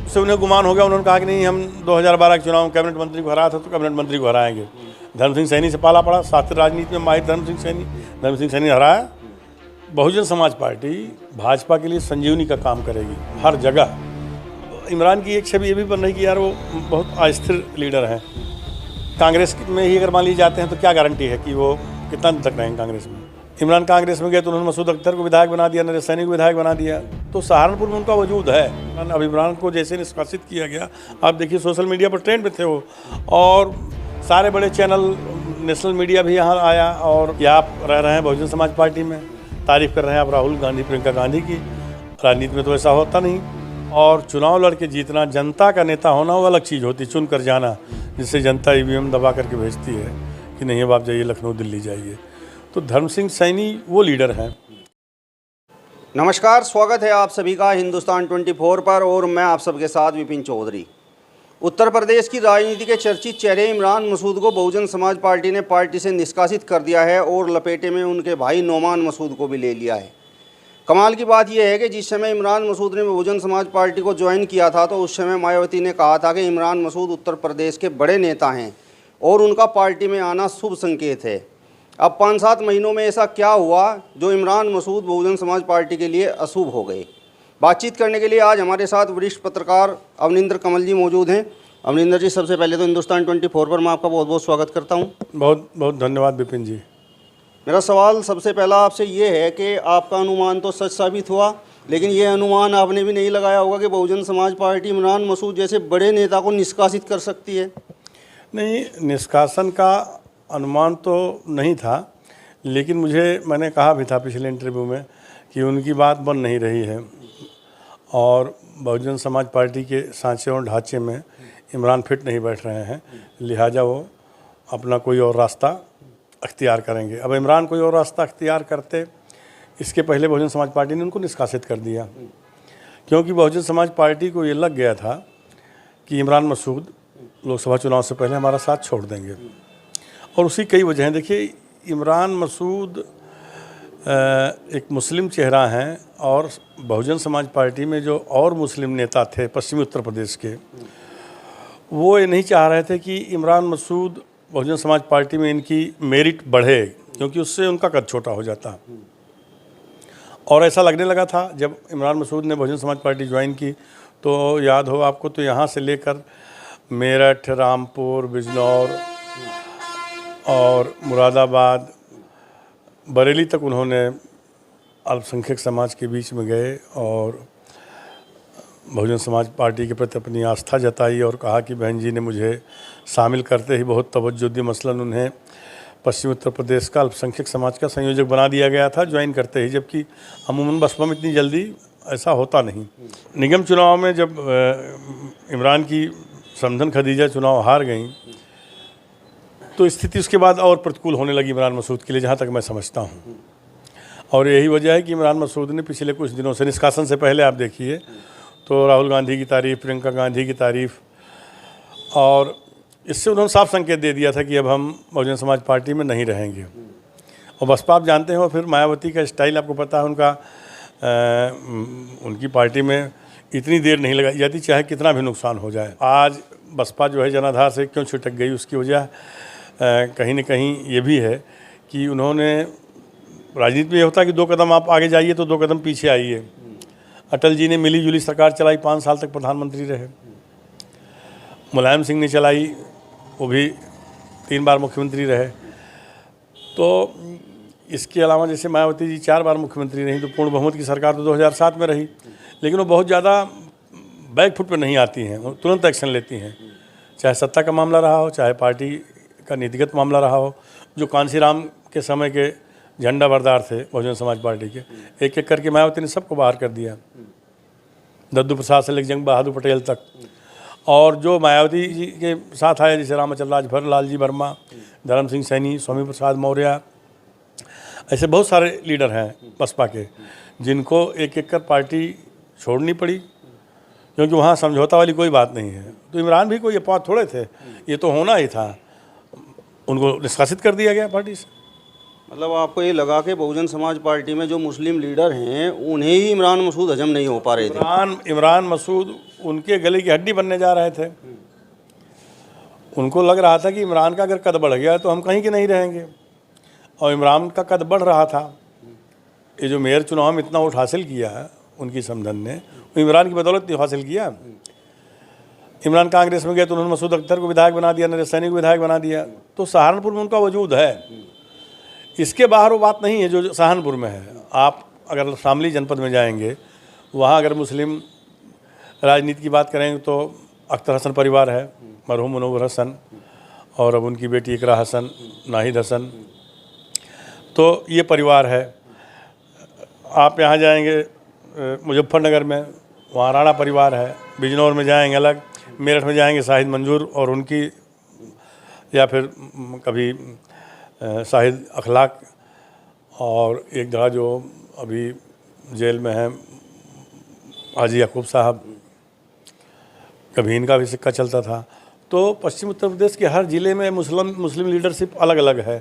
उससे उन्हें गुमान हो गया। उन्होंने कहा कि नहीं, हम 2012 के चुनाव में कैबिनेट मंत्री को हराया था तो कैबिनेट मंत्री को हराएंगे। धर्म सिंह सैनी से पाला पड़ा, शास्त्रीय राजनीति में माहिर धर्म सिंह सैनी हराया। बहुजन समाज पार्टी भाजपा के लिए संजीवनी का काम करेगी हर जगह। इमरान की एक छवि ये भी बन रही कि यार वो बहुत अस्थिर लीडर हैं। कांग्रेस में ही अगर मान लिए जाते हैं तो क्या गारंटी है कि वो कितना दिन तक रहेंगे कांग्रेस में। इमरान कांग्रेस में गए तो उन्होंने मसूद अख्तर को विधायक बना दिया, नरेश सैनी को विधायक बना दिया। तो सहारनपुर में उनका वजूद है। अब इमरान को जैसे निष्कासित किया गया, आप देखिए सोशल मीडिया पर ट्रेंड में थे वो, और सारे बड़े चैनल, नेशनल मीडिया भी यहाँ आया। और ये आप रह रहे हैं बहुजन समाज पार्टी में, तारीफ कर रहे हैं आप राहुल गांधी, प्रियंका गांधी की। राजनीति में तो ऐसा होता नहीं। और चुनाव लड़ के जीतना, जनता का नेता होना वो अलग चीज़ होती, चुन कर जाना, जिससे जनता ईवीएम दबा करके भेजती है कि नहीं अब आप जाइए लखनऊ, दिल्ली जाइए। तो धर्म सिंह सैनी वो लीडर हैं। नमस्कार, स्वागत है आप सभी का हिंदुस्तान 24 पर, और मैं आप सबके साथ विपिन चौधरी। उत्तर प्रदेश की राजनीति के चर्चित चेहरे इमरान मसूद को बहुजन समाज पार्टी ने पार्टी से निष्कासित कर दिया है और लपेटे में उनके भाई नोमान मसूद को भी ले लिया है। कमाल की बात यह है कि जिस समय इमरान मसूद ने बहुजन समाज पार्टी को ज्वाइन किया था तो उस समय मायावती ने कहा था कि इमरान मसूद उत्तर प्रदेश के बड़े नेता हैं और उनका पार्टी में आना शुभ संकेत है। अब 5-7 महीनों में ऐसा क्या हुआ जो इमरान मसूद बहुजन समाज पार्टी के लिए अशुभ हो गए। बातचीत करने के लिए आज हमारे साथ वरिष्ठ पत्रकार अवनिंदर कमल जी मौजूद हैं। अवनिंदर जी, सबसे पहले तो हिंदुस्तान 24 पर मैं आपका बहुत बहुत स्वागत करता हूं। बहुत बहुत धन्यवाद विपिन जी। मेरा सवाल सबसे पहला आपसे ये है कि आपका अनुमान तो सच साबित हुआ, लेकिन ये अनुमान आपने भी नहीं लगाया होगा कि बहुजन समाज पार्टी इमरान मसूद जैसे बड़े नेता को निष्कासित कर सकती है। नहीं, निष्कासन का अनुमान तो नहीं था, लेकिन मैंने कहा भी था पिछले इंटरव्यू में कि उनकी बात बन नहीं रही है और बहुजन समाज पार्टी के सांचे और ढांचे में इमरान फिट नहीं बैठ रहे हैं, लिहाजा वो अपना कोई और रास्ता अख्तियार करेंगे। अब इमरान कोई और रास्ता अख्तियार करते, इसके पहले बहुजन समाज पार्टी ने उनको निष्कासित कर दिया, क्योंकि बहुजन समाज पार्टी को ये लग गया था कि इमरान मसूद लोकसभा चुनाव से पहले हमारा साथ छोड़ देंगे। और उसकी कई वजह हैं। देखिए, इमरान मसूद एक मुस्लिम चेहरा हैं और बहुजन समाज पार्टी में जो और मुस्लिम नेता थे पश्चिमी उत्तर प्रदेश के, वो ये नहीं चाह रहे थे कि इमरान मसूद बहुजन समाज पार्टी में इनकी मेरिट बढ़े, क्योंकि उससे उनका कद छोटा हो जाता। और ऐसा लगने लगा था जब इमरान मसूद ने बहुजन समाज पार्टी ज्वाइन की, तो याद हो आपको, तो यहाँ से लेकर मेरठ, रामपुर, बिजनौर और मुरादाबाद, बरेली तक उन्होंने अल्पसंख्यक समाज के बीच में गए और बहुजन समाज पार्टी के प्रति अपनी आस्था जताई और कहा कि बहन जी ने मुझे शामिल करते ही बहुत तवज्जो दी। मसलन उन्हें पश्चिमी उत्तर प्रदेश का अल्पसंख्यक समाज का संयोजक बना दिया गया था ज्वाइन करते ही, जबकि अमूमन बसपा में इतनी जल्दी ऐसा होता नहीं। निगम चुनाव में जब इमरान की समधन खदीजा चुनाव हार गई तो स्थिति उसके बाद और प्रतिकूल होने लगी इमरान मसूद के लिए, जहाँ तक मैं समझता हूँ। और यही वजह है कि इमरान मसूद ने पिछले कुछ दिनों से, निष्कासन से पहले आप देखिए तो राहुल गांधी की तारीफ़, प्रियंका गांधी की तारीफ़, और इससे उन्होंने साफ संकेत दे दिया था कि अब हम बहुजन समाज पार्टी में नहीं रहेंगे। और बसपा आप जानते हो, फिर मायावती का स्टाइल आपको पता है उनका, उनकी पार्टी में इतनी देर नहीं लगाई जाती चाहे कितना भी नुकसान हो जाए। आज बसपा जो है जनाधार से क्यों छिटक गई, उसकी वजह कहीं न कहीं ये भी है कि उन्होंने, राजनीति में ये होता है कि 2 कदम आप आगे जाइए तो 2 कदम पीछे आइए। अटल जी ने मिली जुली सरकार चलाई, 5 साल तक प्रधानमंत्री रहे। मुलायम सिंह ने चलाई, वो भी 3 बार मुख्यमंत्री रहे। तो इसके अलावा जैसे मायावती जी 4 बार मुख्यमंत्री रही, तो पूर्ण बहुमत की सरकार तो 2007 में रही, लेकिन वो बहुत ज़्यादा बैक फुट पर नहीं आती हैं, वो तुरंत एक्शन लेती हैं, चाहे सत्ता का मामला रहा हो, चाहे पार्टी का नीतिगत मामला रहा हो। जो कांसीराम के समय के झंडा बरदार थे बहुजन समाज पार्टी के, एक एक करके मायावती ने सबको बाहर कर दिया, दद्दू प्रसाद से लेकर जंग बहादुर पटेल तक। और जो मायावती जी के साथ आए, जैसे रामचंद्र राजभर, लालजी वर्मा, धर्म सिंह सैनी, स्वामी प्रसाद मौर्य, ऐसे बहुत सारे लीडर हैं बसपा के, जिनको एक एक कर पार्टी छोड़नी पड़ी, क्योंकि वहाँ समझौता वाली कोई बात नहीं है। तो इमरान भी कोई अफवाह थोड़े थे, ये तो होना ही था, उनको निष्कासित कर दिया गया पार्टी से। मतलब आपको ये लगा कि बहुजन समाज पार्टी में जो मुस्लिम लीडर हैं उन्हें ही इमरान मसूद हजम नहीं हो पा रहे थे। इमरान मसूद उनके गले की हड्डी बनने जा रहे थे। उनको लग रहा था कि इमरान का अगर कद बढ़ गया तो हम कहीं के नहीं रहेंगे, और इमरान का कद बढ़ रहा था। ये जो मेयर चुनाव में इतना वोट हासिल किया है उनकी समधन ने, वो इमरान की बदौलत हासिल किया। इमरान कांग्रेस में गए तो उन्होंने मसूद अख्तर को विधायक बना दिया, नरेश सैनी को विधायक बना दिया। तो सहारनपुर में उनका वजूद है, इसके बाहर वो बात नहीं है जो सहारनपुर में है। आप अगर शामली जनपद में जाएंगे, वहाँ अगर मुस्लिम राजनीति की बात करेंगे तो अख्तर हसन परिवार है, मरहूम मुनव्वर हसन, और अब उनकी बेटी इकरा हसन, नाहिद हसन, तो ये परिवार है। आप यहाँ जाएंगे मुजफ्फरनगर में, वहाँ राणा परिवार है। बिजनौर में जाएंगे अलग, मेरठ में जाएंगे शाहिद मंजूर और उनकी, या फिर कभी शाहिद अखलाक, और एक जगह जो अभी जेल में है हाजी याकूब साहब, कभी इनका भी सिक्का चलता था। तो पश्चिम उत्तर प्रदेश के हर ज़िले में मुस्लिम लीडरशिप अलग अलग है।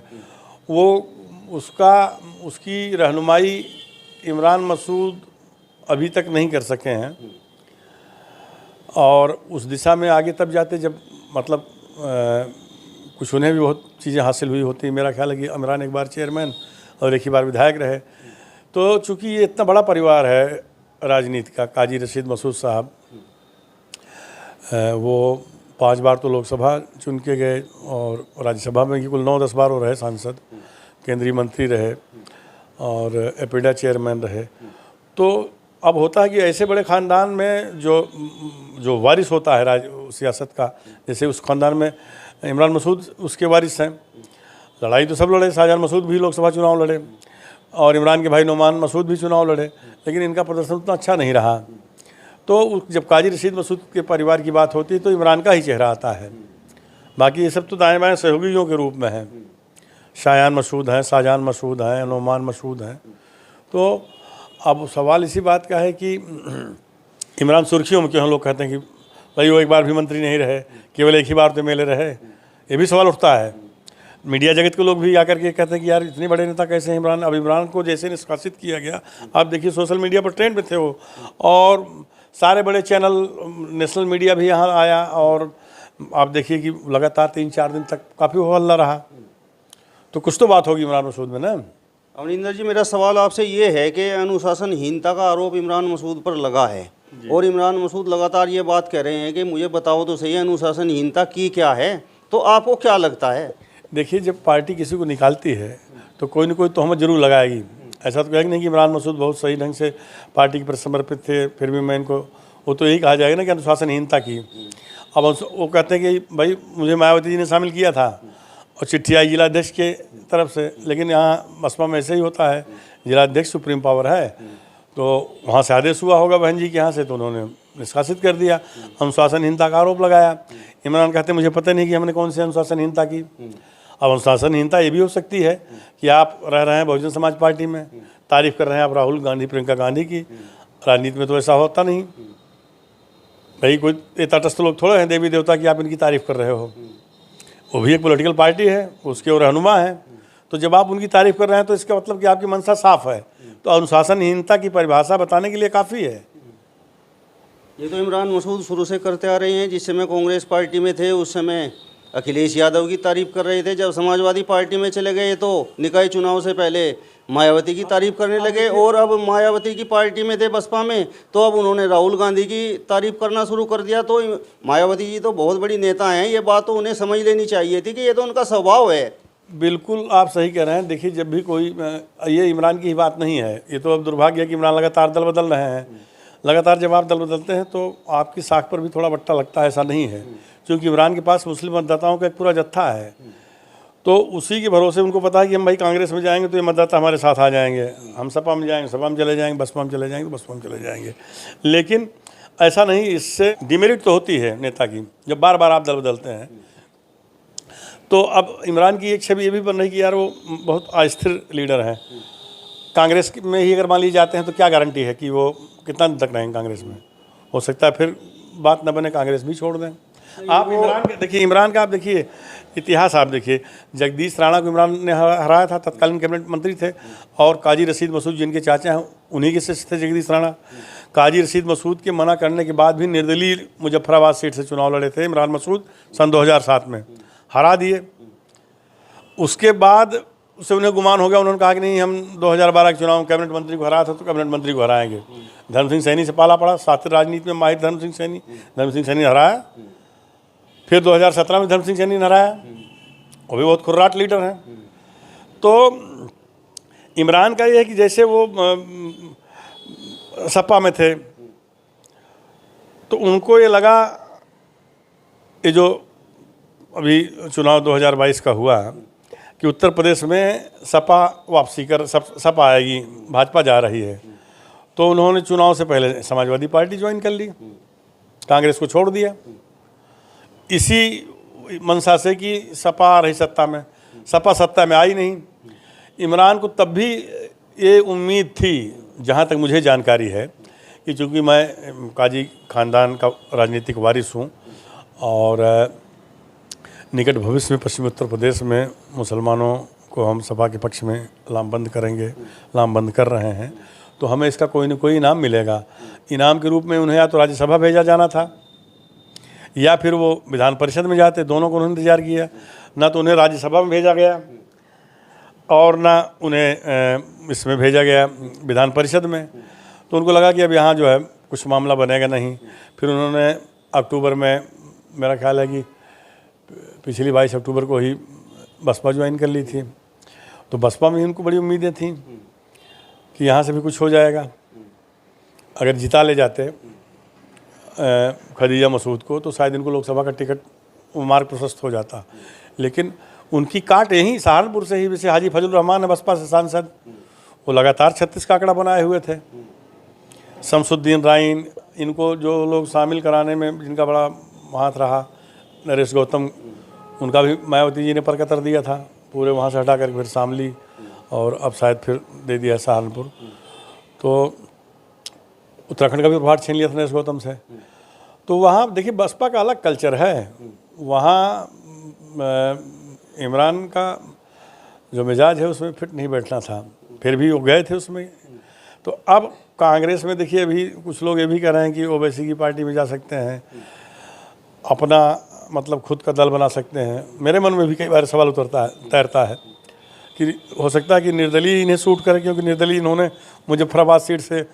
वो उसकी रहनुमाई इमरान मसूद अभी तक नहीं कर सके हैं, और उस दिशा में आगे तब जाते जब मतलब कुछ उन्हें भी बहुत चीज़ें हासिल हुई होती। मेरा ख्याल है कि इमरान एक बार चेयरमैन और एक ही बार विधायक रहे। तो चूँकि ये इतना बड़ा परिवार है राजनीति का, काजी रशीद मसूद साहब, वो 5 बार तो लोकसभा चुन के गए, और राज्यसभा में कुल 9-10 बार वो रहे सांसद, केंद्रीय मंत्री रहे, और एपिडा चेयरमैन रहे। तो अब होता है कि ऐसे बड़े ख़ानदान में जो वारिस होता है सियासत का, जैसे उस ख़ानदान में इमरान मसूद उसके वारिस हैं। लड़ाई तो सब लड़े, शाहजहां मसूद भी लोकसभा चुनाव लड़े, और इमरान के भाई नोमान मसूद भी चुनाव लड़े, लेकिन इनका प्रदर्शन उतना अच्छा नहीं रहा। तो जब काजी रशीद मसूद के परिवार की बात होती है तो इमरान का ही चेहरा आता है। बाकी ये सब तो दाएँ बाएँ सहयोगियों के रूप में हैं। शायान मसूद हैं, शाहजहां मसूद हैं, नोमान मसूद हैं। तो अब सवाल इसी बात का है कि इमरान सुर्खियों में क्यों लोग कहते हैं कि भाई वो एक बार भी मंत्री नहीं रहे, केवल एक ही बार तो एमएलए रहे। ये भी सवाल उठता है। मीडिया जगत के लोग भी आकर के कहते हैं कि यार इतने बड़े नेता कैसे हैं इमरान। अब इमरान को जैसे निष्कासित किया गया, आप देखिए सोशल मीडिया पर ट्रेंड में थे वो, और सारे बड़े चैनल, नेशनल मीडिया भी यहाँ आया, और आप देखिए कि लगातार 3-4 दिन तक काफ़ी हल्ला रहा। तो कुछ तो बात होगी इमरान मसूद में ना। अमरिंदर जी, मेरा सवाल आपसे ये है कि अनुशासनहीनता का आरोप इमरान मसूद पर लगा है, और इमरान मसूद लगातार ये बात कह रहे हैं कि मुझे बताओ तो सही अनुशासनहीनता की क्या है। तो आपको क्या लगता है? देखिए, जब पार्टी किसी को निकालती है तो कोई ना कोई तोहमत जरूर लगाएगी। ऐसा तो कहेंगे नहीं कि इमरान मसूद बहुत सही ढंग से पार्टी के प्रति समर्पित थे, फिर भी मैं इनको, वो तो यही कहा जाएगा ना कि अनुशासनहीनता की। अब वो कहते हैं कि भाई मुझे मायावती जी ने शामिल किया था, और चिट्ठी आई जिलाध्यक्ष के तरफ से, लेकिन यहाँ बसपा में ऐसे ही होता है, जिलाध्यक्ष सुप्रीम पावर है, तो वहाँ से आदेश हुआ होगा बहन जी के यहाँ से, तो उन्होंने निष्कासित कर दिया। अनुशासनहीनता का आरोप लगाया। इमरान कहते मुझे पता नहीं कि हमने कौन सी अनुशासनहीनता की। अब अनुशासनहीनता ये भी हो सकती है कि आप रह रहे हैं बहुजन समाज पार्टी में, तारीफ कर रहे हैं आप राहुल गांधी, प्रियंका गांधी की। राजनीति में तो ऐसा होता नहीं भाई, कोई तटस्थ लोग थोड़े हैं देवी देवता की आप इनकी तारीफ कर रहे हो। वो भी एक पॉलिटिकल पार्टी है, उसके वो रहनुमा है। तो जब आप उनकी तारीफ कर रहे हैं तो इसका मतलब कि आपकी मंशा साफ है। तो अनुशासनहीनता की परिभाषा बताने के लिए काफ़ी है। ये तो इमरान मसूद शुरू से करते आ रहे हैं। जिस समय कांग्रेस पार्टी में थे उस समय अखिलेश यादव की तारीफ कर रहे थे, जब समाजवादी पार्टी में चले गए तो निकाय चुनाव से पहले मायावती की तारीफ करने लगे, और अब मायावती की पार्टी में थे बसपा में तो अब उन्होंने राहुल गांधी की तारीफ करना शुरू कर दिया। तो मायावती जी तो बहुत बड़ी नेता हैं, ये बात तो उन्हें समझ लेनी चाहिए थी कि ये तो उनका स्वभाव है। बिल्कुल आप सही कह रहे हैं। देखिए, जब भी कोई, ये इमरान की ही बात नहीं है, ये तो अब दुर्भाग्य है कि इमरान लगातार दल बदल रहे हैं। लगातार जब आप दल बदलते हैं तो आपकी साख पर भी थोड़ा बट्टा लगता है, ऐसा नहीं है, क्योंकि इमरान के पास मुस्लिम मतदाताओं का एक पूरा जत्था है। तो उसी के भरोसे उनको पता है कि हम भाई कांग्रेस में जाएंगे तो ये मतदाता हमारे साथ आ जाएंगे, हम सपा में जाएंगे सपा में चले जाएंगे, बसपा में चले जाएंगे बसपा में चले जाएंगे। लेकिन ऐसा नहीं, इससे डिमेरिट तो होती है नेता की जब बार बार आप दल बदलते हैं। तो अब इमरान की एक छवि ये भी बन रही कि यार वो बहुत अस्थिर लीडर हैं। कांग्रेस में ही अगर मान ली जाते हैं तो क्या गारंटी है कि वो कितना दिन तक रहेंगे कांग्रेस में। हो सकता है फिर बात न बने, कांग्रेस भी छोड़ दें। आप इमरान के देखिए, इमरान का आप देखिए इतिहास, आप देखिए जगदीश राणा को इमरान ने हराया था, तत्कालीन कैबिनेट मंत्री थे, और काजी रशीद मसूद जिनके चाचा हैं उन्हीं के शिष्य थे जगदीश राणा। काजी रशीद मसूद के मना करने के बाद भी निर्दलीय मुजफ्फराबाद सीट से चुनाव लड़े थे इमरान मसूद सन 2007 में, हरा दिए। उसके बाद उससे उन्हें गुमान हो गया, उन्होंने कहा कि नहीं हम 2012 के चुनाव में कैबिनेट मंत्री को हराया था तो कैबिनेट मंत्री को हराएंगे। धर्म सिंह सैनी से पाला पड़ा, शास्त्रीय राजनीति में माहिर धर्म सिंह सैनी ने हराया। फिर 2017 में धर्म सिंह सैनी ने हराया, वो भी बहुत खुर्राट लीडर हैं। तो इमरान का ये है कि जैसे वो सपा में थे तो उनको ये लगा, ये जो अभी चुनाव 2022 का हुआ कि उत्तर प्रदेश में सपा वापसी कर सपा आएगी, भाजपा जा रही है, तो उन्होंने चुनाव से पहले समाजवादी पार्टी ज्वाइन कर ली, कांग्रेस को छोड़ दिया, इसी मंशा से कि सपा आ रही सत्ता में। सपा सत्ता में आई नहीं। इमरान को तब भी ये उम्मीद थी, जहाँ तक मुझे जानकारी है, कि चूँकि मैं काजी ख़ानदान का राजनीतिक वारिस हूँ और निकट भविष्य में पश्चिमी उत्तर प्रदेश में मुसलमानों को हम सपा के पक्ष में लामबंद करेंगे, लामबंद कर रहे हैं, तो हमें इसका कोई न कोई इनाम मिलेगा। इनाम के रूप में उन्हें या तो राज्यसभा भेजा जाना था या फिर वो विधान परिषद में जाते, दोनों को उन्होंने इंतजार किया। ना तो उन्हें राज्यसभा में भेजा गया और ना उन्हें इसमें भेजा गया विधान परिषद में। तो उनको लगा कि अब यहाँ जो है कुछ मामला बनेगा नहीं। फिर उन्होंने अक्टूबर में, मेरा ख्याल है कि पिछली 22 अक्टूबर को ही बसपा ज्वाइन कर ली थी। तो बसपा में उनको बड़ी उम्मीदें थीं कि यहाँ से भी कुछ हो जाएगा। अगर जिता ले जाते खदीजा मसूद को तो शायद इनको लोकसभा का टिकट मार्ग प्रशस्त हो जाता। लेकिन उनकी काट यहीं सहारनपुर से ही, जैसे हाजी फजल रहमान है बसपा से सांसद, वो लगातार 36 का आंकड़ा बनाए हुए थे। शमसुद्दीन राइन, इनको जो लोग शामिल कराने में जिनका बड़ा हाथ रहा, नरेश गौतम, उनका भी मायावती जी ने परकतर दिया था, पूरे वहाँ से हटा कर फिर शामली और अब शायद फिर दे दिया सहारनपुर। तो उत्तराखंड का भी प्रभार छीन लिया था नरेश गौतम से। तो वहाँ देखिए बसपा का अलग कल्चर है, वहाँ इमरान का जो मिजाज है उसमें फिट नहीं बैठना था, फिर भी वो गए थे उसमें। तो अब कांग्रेस में देखिए अभी कुछ लोग ये भी कह रहे हैं कि ओवैसी की पार्टी में जा सकते हैं, अपना मतलब खुद का दल बना सकते हैं। मेरे मन में भी कई बार सवाल तैरता है कि हो सकता है कि निर्दलीय इन्हें सूट करे, क्योंकि निर्दलीय इन्होंने मुजफ्फराबाद सीट से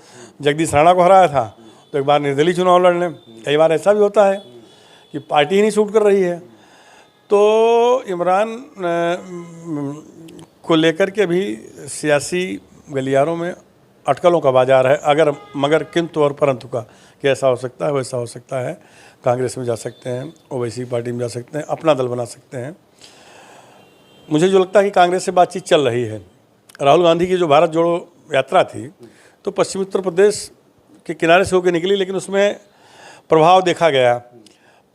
जगदीश राणा को हराया था, तो एक बार निर्दलीय चुनाव लड़ लें। कई बार ऐसा भी होता है कि पार्टी ही नहीं सूट कर रही है। तो इमरान को लेकर के भी सियासी गलियारों में अटकलों का बाजार है। अगर मगर किंतु और परंतु का कि ऐसा हो सकता है, वैसा हो सकता है, कांग्रेस में जा सकते हैं, ओवैसी पार्टी में जा सकते हैं, अपना दल बना सकते हैं। मुझे जो लगता है कि कांग्रेस से बातचीत चल रही है। राहुल गांधी की जो भारत जोड़ो यात्रा थी तो पश्चिमी उत्तर प्रदेश के किनारे से होकर निकली, लेकिन उसमें प्रभाव देखा गया।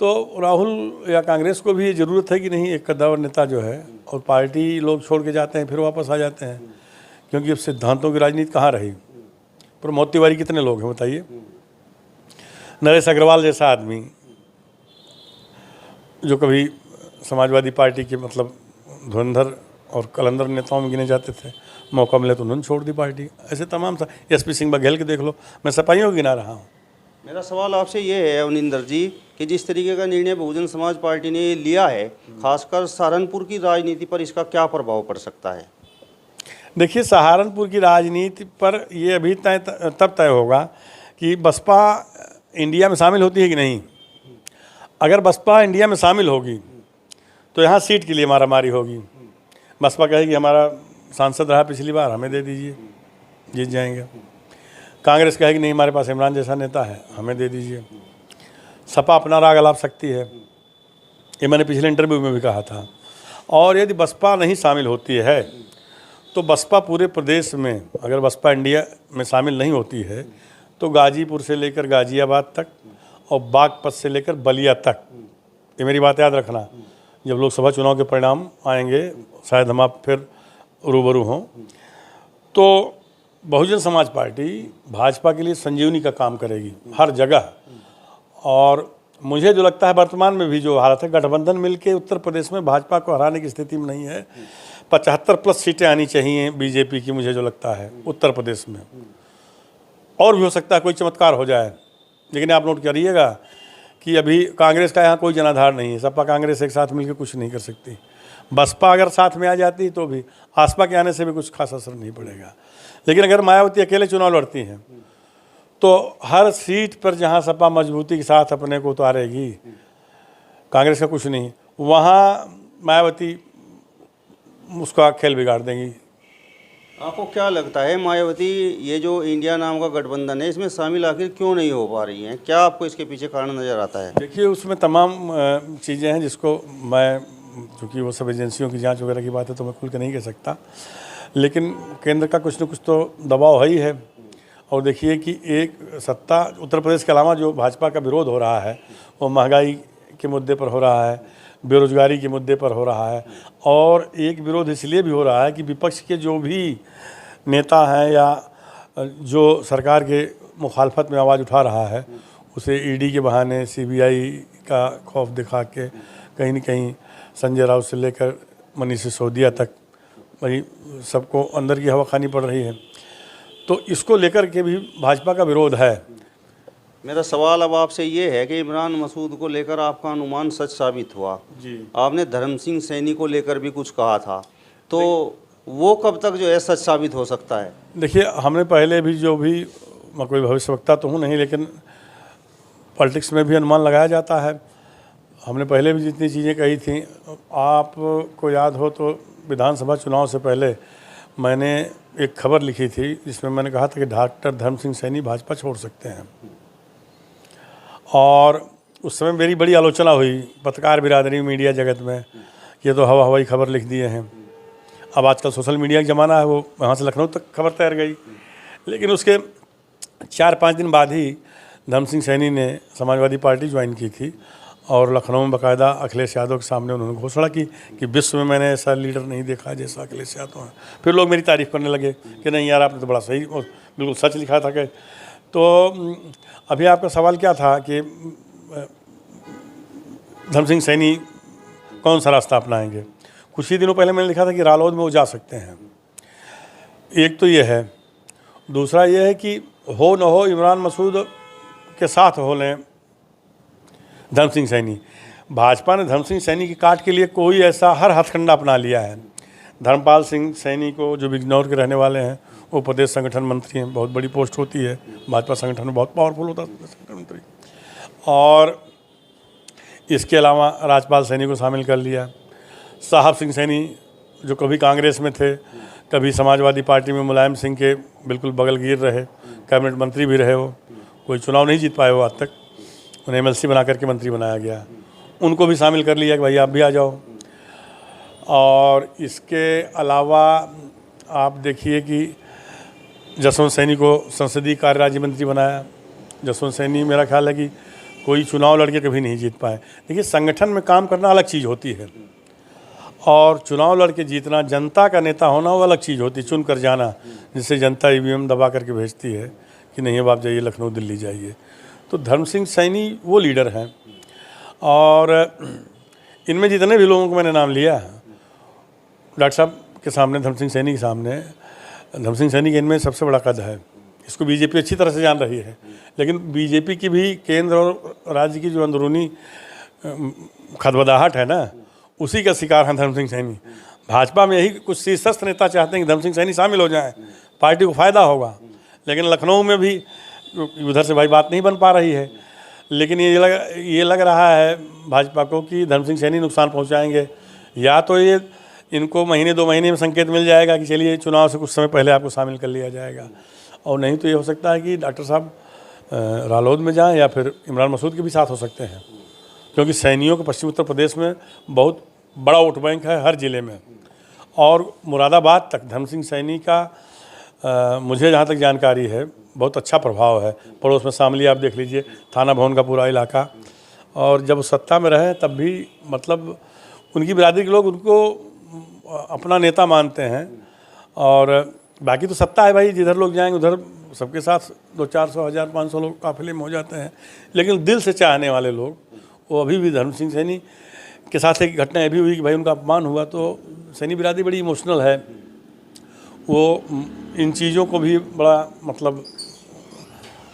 तो राहुल या कांग्रेस को भी ये ज़रूरत है कि नहीं, एक कद्दावर नेता जो है, और पार्टी लोग छोड़ के जाते हैं फिर वापस आ जाते हैं, क्योंकि अब सिद्धांतों की राजनीति कहाँ रही। पर मोती तिवारी कितने लोग हैं बताइए। नरेश अग्रवाल जैसा आदमी जो कभी समाजवादी पार्टी के मतलब धुरंधर और कलंदर नेताओं में गिने जाते थे, मौका मिले तो उन्होंने छोड़ दी पार्टी। ऐसे तमाम सा एसपी सिंह बघेल के देख लो, मैं सपाइयों को गिना रहा हूँ। मेरा सवाल आपसे ये है अवनिंदर जी कि जिस तरीके का निर्णय बहुजन समाज पार्टी ने लिया है, खासकर सहारनपुर की राजनीति पर इसका क्या प्रभाव पड़ सकता है? देखिए, सहारनपुर की राजनीति पर ये अभी तब तय होगा कि बसपा इंडिया में शामिल होती है कि नहीं। अगर बसपा इंडिया में शामिल होगी तो यहाँ सीट के लिए मारामारी होगी। बसपा कहेगी हमारा सांसद रहा पिछली बार, हमें दे दीजिए, जीत जाएंगे। कांग्रेस कहेगी नहीं, हमारे पास इमरान जैसा नेता है, हमें दे दीजिए। सपा अपना राग अलाप सकती है, ये मैंने पिछले इंटरव्यू में भी कहा था। और यदि बसपा नहीं शामिल होती है तो बसपा पूरे प्रदेश में, अगर बसपा इंडिया में शामिल नहीं होती है तो गाजीपुर से लेकर गाजियाबाद तक और बागपत से लेकर बलिया तक, ये मेरी बात याद रखना, जब लोकसभा चुनाव के परिणाम आएंगे शायद हम आप फिर रूबरू हों, तो बहुजन समाज पार्टी भाजपा के लिए संजीवनी का काम करेगी हर जगह। और मुझे जो लगता है वर्तमान में भी जो हालत है, गठबंधन मिलके उत्तर प्रदेश में भाजपा को हराने की स्थिति में नहीं है। 75+ सीटें आनी चाहिए बीजेपी की, मुझे जो लगता है उत्तर प्रदेश में। और भी हो सकता है कोई चमत्कार हो जाए, लेकिन आप नोट करिएगा कि अभी कांग्रेस का यहाँ कोई जनाधार नहीं है। सपा कांग्रेस एक साथ मिलकर कुछ नहीं कर सकती। बसपा अगर साथ में आ जाती तो भी आसपा के आने से भी कुछ खास असर नहीं पड़ेगा। लेकिन अगर मायावती अकेले चुनाव लड़ती हैं तो हर सीट पर जहाँ सपा मजबूती के साथ अपने को उतारेगी, कांग्रेस का कुछ नहीं, वहाँ मायावती उसका खेल बिगाड़ देंगी। आपको क्या लगता है मायावती ये जो इंडिया नाम का गठबंधन है इसमें शामिल आखिर क्यों नहीं हो पा रही हैं? क्या आपको इसके पीछे कारण नज़र आता है? देखिए, उसमें तमाम चीज़ें हैं जिसको मैं, चूँकि वो सब एजेंसियों की जांच वगैरह की बात है तो मैं खुल के नहीं कह सकता, लेकिन केंद्र का कुछ न कुछ तो दबाव है ही है। और देखिए कि एक सत्ता उत्तर प्रदेश के अलावा जो भाजपा का विरोध हो रहा है वो महंगाई के मुद्दे पर हो रहा है, बेरोजगारी के मुद्दे पर हो रहा है, और एक विरोध इसलिए भी हो रहा है कि विपक्ष के जो भी नेता हैं या जो सरकार के मुखालफत में आवाज़ उठा रहा है उसे ईडी के बहाने, सीबीआई का खौफ दिखा के कहीं न कहीं संजय राउत से लेकर मनीष सिसोदिया तक वही सबको अंदर की हवा खानी पड़ रही है। तो इसको लेकर के भी भाजपा का विरोध है। मेरा सवाल अब आपसे ये है कि इमरान मसूद को लेकर आपका अनुमान सच साबित हुआ जी। आपने धर्म सिंह सैनी को लेकर भी कुछ कहा था, तो वो कब तक जो है सच साबित हो सकता है? देखिए, हमने पहले भी जो भी, मैं कोई भविष्यवक्ता तो हूँ नहीं, लेकिन पॉलिटिक्स में भी अनुमान लगाया जाता है। हमने पहले भी जितनी चीज़ें कही थी, आपको याद हो तो विधानसभा चुनाव से पहले मैंने एक खबर लिखी थी जिसमें मैंने कहा था कि डॉक्टर धर्म सिंह सैनी भाजपा छोड़ सकते हैं। और उस समय मेरी बड़ी आलोचना हुई पत्रकार बिरादरी, मीडिया जगत में, ये तो हवाई खबर लिख दिए हैं। अब आजकल सोशल मीडिया का ज़माना है, वो वहाँ से लखनऊ तक खबर तैर गई। लेकिन उसके 4-5 दिन बाद ही धर्म सिंह सैनी ने समाजवादी पार्टी ज्वाइन की थी और लखनऊ में बाकायदा अखिलेश यादव के सामने उन्होंने घोषणा की कि विश्व में मैंने ऐसा लीडर नहीं देखा जैसा अखिलेश यादव है। फिर लोग मेरी तारीफ़ करने लगे कि नहीं यार, आपने तो बड़ा सही और बिल्कुल सच लिखा था। तो अभी आपका सवाल क्या था कि धर्म सिंह सैनी कौन सा रास्ता अपनाएंगे? कुछ ही दिनों पहले मैंने लिखा था कि रालोद में वो जा सकते हैं। एक तो ये है, दूसरा ये है कि हो न हो इमरान मसूद के साथ हो लें धर्म सिंह सैनी। भाजपा ने धर्म सिंह सैनी की काट के लिए कोई ऐसा हर हथकंडा अपना लिया है। धर्मपाल सिंह सैनी को, जो बिजनौर के रहने वाले हैं, वो प्रदेश संगठन मंत्री हैं, बहुत बड़ी पोस्ट होती है भाजपा संगठन में, बहुत पावरफुल होता है संगठन मंत्री। और इसके अलावा राजपाल सैनी को शामिल कर लिया। साहब सिंह सैनी जो कभी कांग्रेस में थे, कभी समाजवादी पार्टी में मुलायम सिंह के बिल्कुल बगलगीर रहे, कैबिनेट मंत्री भी रहे, वो कोई चुनाव नहीं जीत पाए वो आज तक, उन्हें MLC बना करके मंत्री बनाया गया, उनको भी शामिल कर लिया कि भाई आप भी आ जाओ। और इसके अलावा आप देखिए कि जसवंत सैनी को संसदीय कार्य राज्य मंत्री बनाया। जसवंत सैनी मेरा ख्याल है कि कोई चुनाव लड़के कभी नहीं जीत पाए। देखिए, संगठन में काम करना अलग चीज़ होती है और चुनाव लड़के जीतना, जनता का नेता होना, वो अलग चीज़ होती है। चुन कर जाना, जिससे जनता EVM दबा करके भेजती है कि नहीं अब आप जाइए लखनऊ, दिल्ली जाइए। तो धर्म सिंह सैनी वो लीडर हैं। और इनमें जितने भी लोगों को मैंने नाम लिया, डॉक्टर साहब के सामने, धर्म सिंह सैनी के सामने, धर्म सिंह सैनी के इनमें सबसे बड़ा कद है। इसको बीजेपी अच्छी तरह से जान रही है, लेकिन बीजेपी की भी केंद्र और राज्य की जो अंदरूनी खदबदाहट है ना, उसी का शिकार हैं धर्म सिंह सैनी। भाजपा में यही कुछ शीर्षस्थ नेता चाहते हैं कि धर्म सिंह सैनी शामिल हो जाएं, पार्टी को फ़ायदा होगा। लेकिन लखनऊ में भी उधर से भाई बात नहीं बन पा रही है। लेकिन ये लग रहा है भाजपा को कि धर्म सिंह सैनी नुकसान पहुंचाएंगे। या तो ये इनको महीने 2 महीने में संकेत मिल जाएगा कि चलिए चुनाव से कुछ समय पहले आपको शामिल कर लिया जाएगा, और नहीं तो ये हो सकता है कि डॉक्टर साहब रालोद में जाएं या फिर इमरान मसूद के भी साथ हो सकते हैं, क्योंकि सैनियों के पश्चिम उत्तर प्रदेश में बहुत बड़ा वोट बैंक है हर ज़िले में। और मुरादाबाद तक धर्म सिंह सैनी का मुझे जहाँ तक जानकारी है बहुत अच्छा प्रभाव है। पड़ोस में शामली आप देख लीजिए, थाना भवन का पूरा इलाका। और जब सत्ता में रहे तब भी मतलब उनकी बिरादरी के लोग उनको अपना नेता मानते हैं। और बाकी तो सत्ता है भाई, जिधर लोग जाएंगे उधर सबके साथ 200-400, 1000-500 लोग काफिले में हो जाते हैं, लेकिन दिल से चाहने वाले लोग, वो अभी भी धर्म सिंह सैनी के साथ एक घटना ये भी हुई कि भाई उनका अपमान हुआ, तो सैनी बिरादरी बड़ी इमोशनल है, वो इन चीज़ों को भी बड़ा मतलब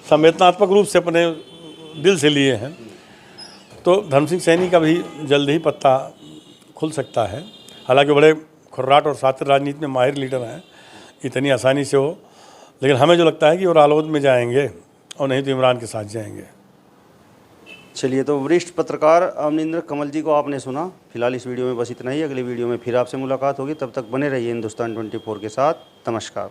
संवेदनात्मक रूप से अपने दिल से लिए हैं। तो धर्म सिंह सैनी का भी जल्द ही पत्ता खुल सकता है। हालांकि बड़े खुर्राट और शातिर राजनीति में माहिर लीडर हैं, इतनी आसानी से हो, लेकिन हमें जो लगता है कि वो रालोद में जाएंगे और नहीं तो इमरान के साथ जाएंगे। चलिए, तो वरिष्ठ पत्रकार अमनिंदर कमल जी को आपने सुना। फिलहाल इस वीडियो में बस इतना ही। अगले वीडियो में फिर आपसे मुलाकात होगी, तब तक बने रहिए हिंदुस्तान 24 के साथ। नमस्कार।